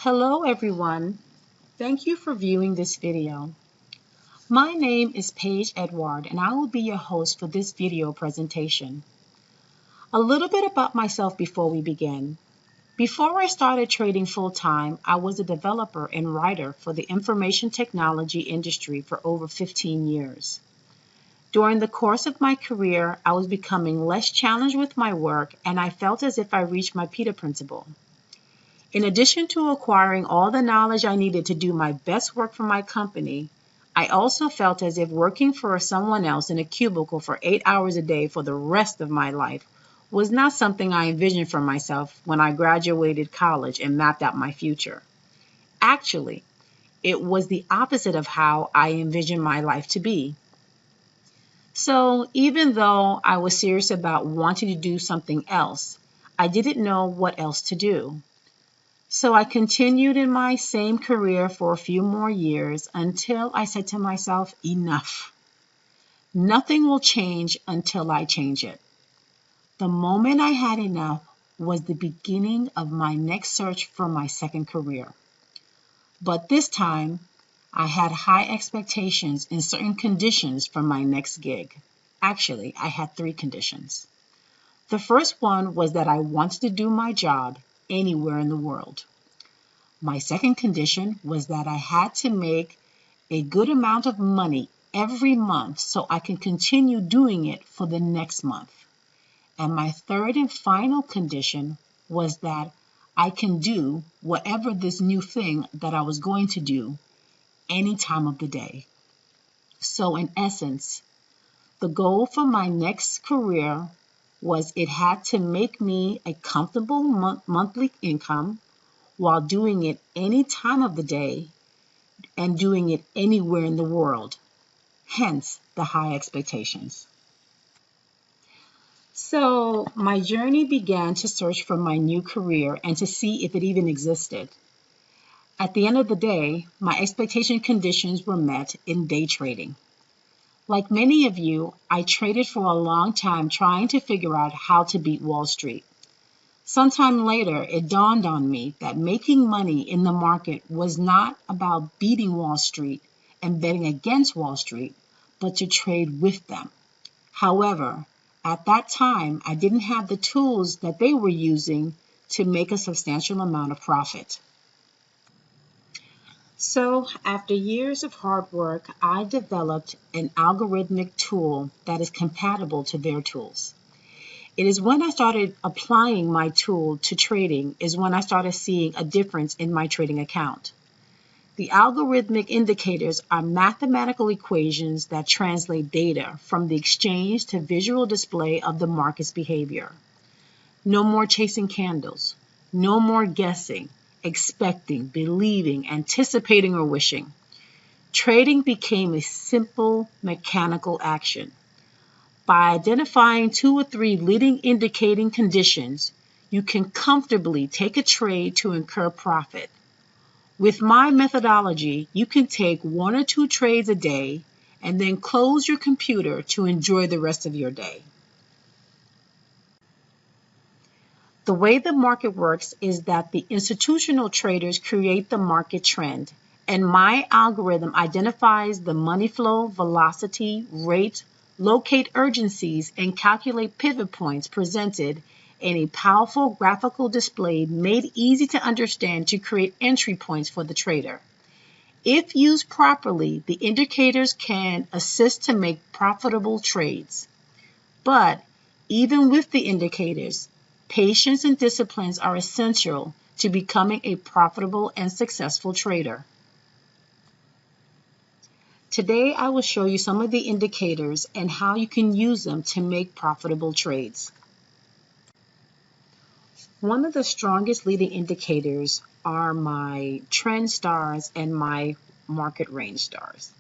Hello everyone. Thank you for viewing this video. My name is Paige Edward and I will be your host for this video presentation. A little bit about myself before we begin. Before I started trading full-time, I was a developer and writer for the information technology industry for over 15 years. During the course of my career, I was becoming less challenged with my work and I felt as if I reached my Peter principle. In addition to acquiring all the knowledge I needed to do my best work for my company, I also felt as if working for someone else in a cubicle for 8 hours a day for the rest of my life was not something I envisioned for myself when I graduated college and mapped out my future. Actually, it was the opposite of how I envisioned my life to be. So even though I was serious about wanting to do something else, I didn't know what else to do. So I continued in my same career for a few more years until I said to myself, enough. Nothing will change until I change it. The moment I had enough was the beginning of my next search for my second career. But this time, I had high expectations and certain conditions for my next gig. Actually, I had 3 conditions. The first one was that I wanted to do my job anywhere in the world. My second condition was that I had to make a good amount of money every month so I can continue doing it for the next month. And my third and final condition was that I can do whatever this new thing that I was going to do any time of the day. So in essence, the goal for my next career was it had to make me a comfortable monthly income while doing it any time of the day and doing it anywhere in the world, hence the high expectations. So my journey began to search for my new career and to see if it even existed. At the end of the day, my expectation conditions were met in day trading. Like many of you, I traded for a long time trying to figure out how to beat Wall Street. Sometime later, it dawned on me that making money in the market was not about beating Wall Street and betting against Wall Street, but to trade with them. However, at that time, I didn't have the tools that they were using to make a substantial amount of profit. So, after years of hard work, I developed an algorithmic tool that is compatible to their tools. It is when I started applying my tool to trading is when I started seeing a difference in my trading account. The algorithmic indicators are mathematical equations that translate data from the exchange to visual display of the market's behavior. No more chasing candles. No more guessing, expecting, believing, anticipating, or wishing. Trading became a simple mechanical action. By identifying 2 or 3 leading indicating conditions, you can comfortably take a trade to incur profit. With my methodology, you can take 1 or 2 trades a day and then close your computer to enjoy the rest of your day. The way the market works is that the institutional traders create the market trend, and my algorithm identifies the money flow, velocity, rate, locate urgencies, and calculate pivot points presented in a powerful graphical display made easy to understand to create entry points for the trader. If used properly, the indicators can assist to make profitable trades. But even with the indicators, patience and disciplines are essential to becoming a profitable and successful trader. Today, I will show you some of the indicators and how you can use them to make profitable trades. One of the strongest leading indicators are my trend stars and my market range stars.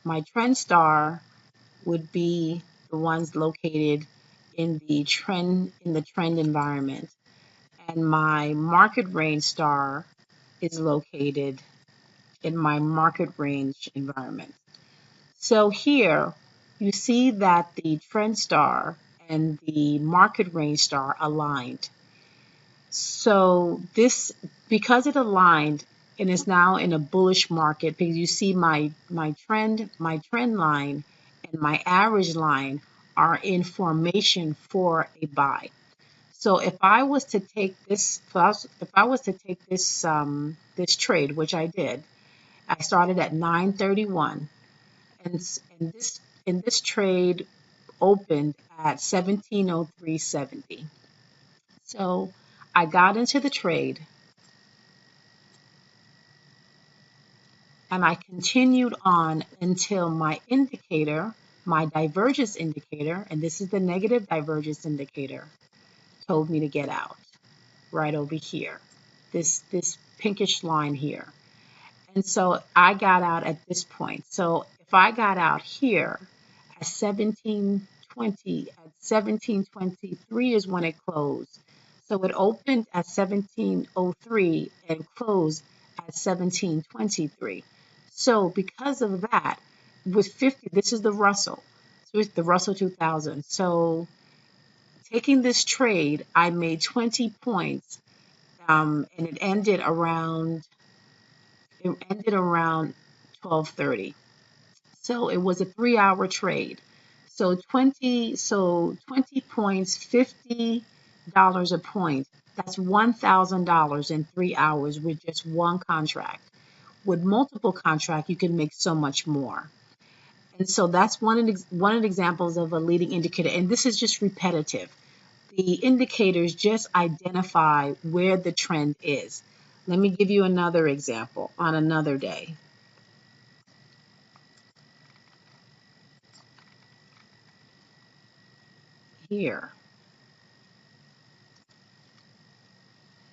My trend star would be the ones located in the trend environment, and my market range star is located in my market range environment. So here you see that the trend star and the market range star aligned. So this, because it aligned and is now in a bullish market, because you see my trend line and my average line are in formation for a buy. So if I was to take this, if I was to take this this trade, which I did, I started at 931, and this trade opened at 1703.70. So I got into the trade and I continued on until my indicator, my divergence indicator, and this is the negative divergence indicator, told me to get out right over here. This pinkish line here. And so I got out at this point. So if I got out here at 1720, at 1723 is when it closed. So it opened at 1703 and closed at 1723. So because of that, with 50, this is the Russell. So it's the Russell 2000. So taking this trade, I made 20 points, and it ended around 12:30. So it was a 3-hour trade. So 20 points, $50 a point. That's $1,000 in 3 hours with just one contract. With multiple contracts, you can make so much more. And so that's one of the examples of a leading indicator. And this is just repetitive. The indicators just identify where the trend is. Let me give you another example on another day. Here.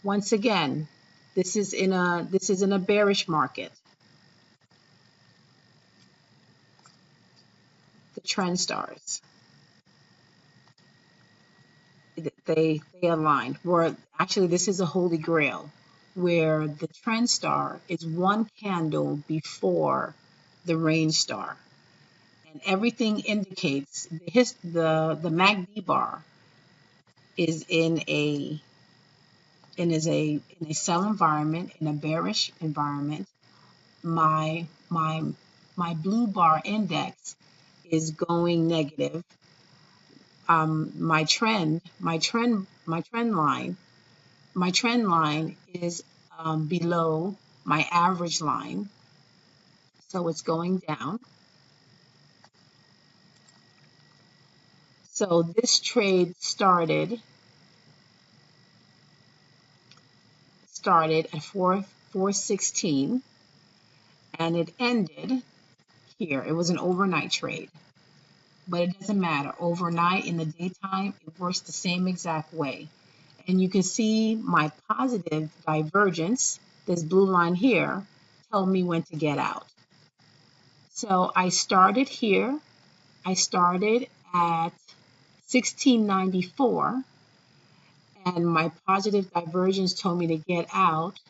Once again, this is in a bearish market. The trend stars. They align. Where actually this is a holy grail where the trend star is one candle before the rain star. And everything indicates the MACD bar is in a sell environment, in a bearish environment. My blue bar index is going negative. My trend line is below my average line, so it's going down. So this trade started at 416 and it ended here. It was an overnight trade, but it doesn't matter. Overnight, in the daytime, it works the same exact way. And you can see my positive divergence, this blue line here, told me when to get out. So I started here. I started at 1694, and my positive divergence told me to get out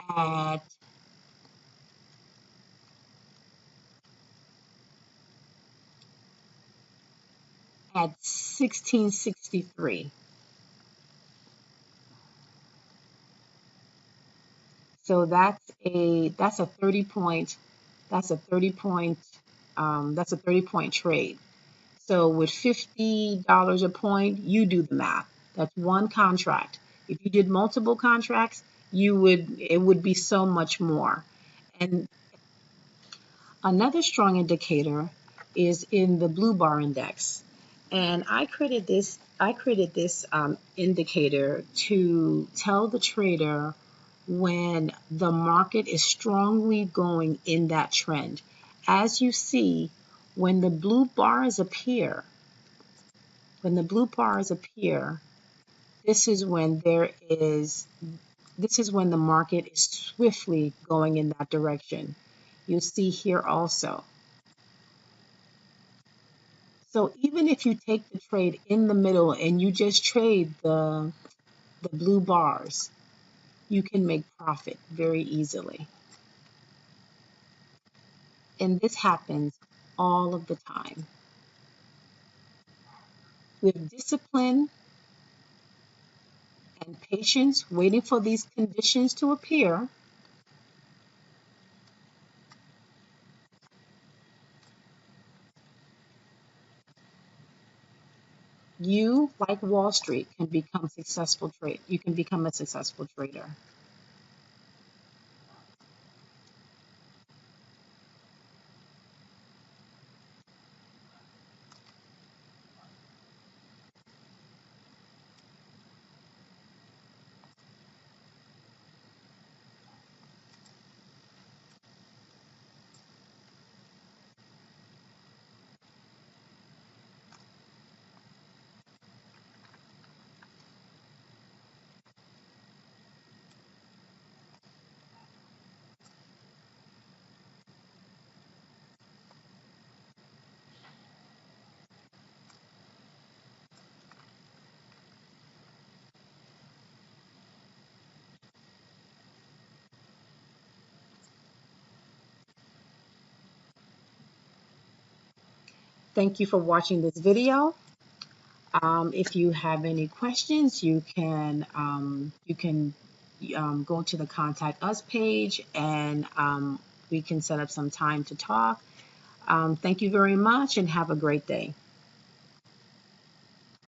at 1663. So that's a 30 point that's a 30 point that's a 30-point trade. So with $50 a point, you do the math. That's one contract. If you did multiple contracts, it would be so much more. And another strong indicator is in the blue bar index. And I created this indicator to tell the trader when the market is strongly going in that trend. As you see, when the blue bars appear, this is when the market is swiftly going in that direction. You'll see here also. So even if you take the trade in the middle and you just trade the blue bars, you can make profit very easily. And this happens all of the time. With discipline and patience waiting for these conditions to appear, you, like Wall Street, can become successful trade. You can become a successful trader. Thank you for watching this video. If you have any questions, you can go to the Contact Us page, and we can set up some time to talk. Thank you very much and have a great day.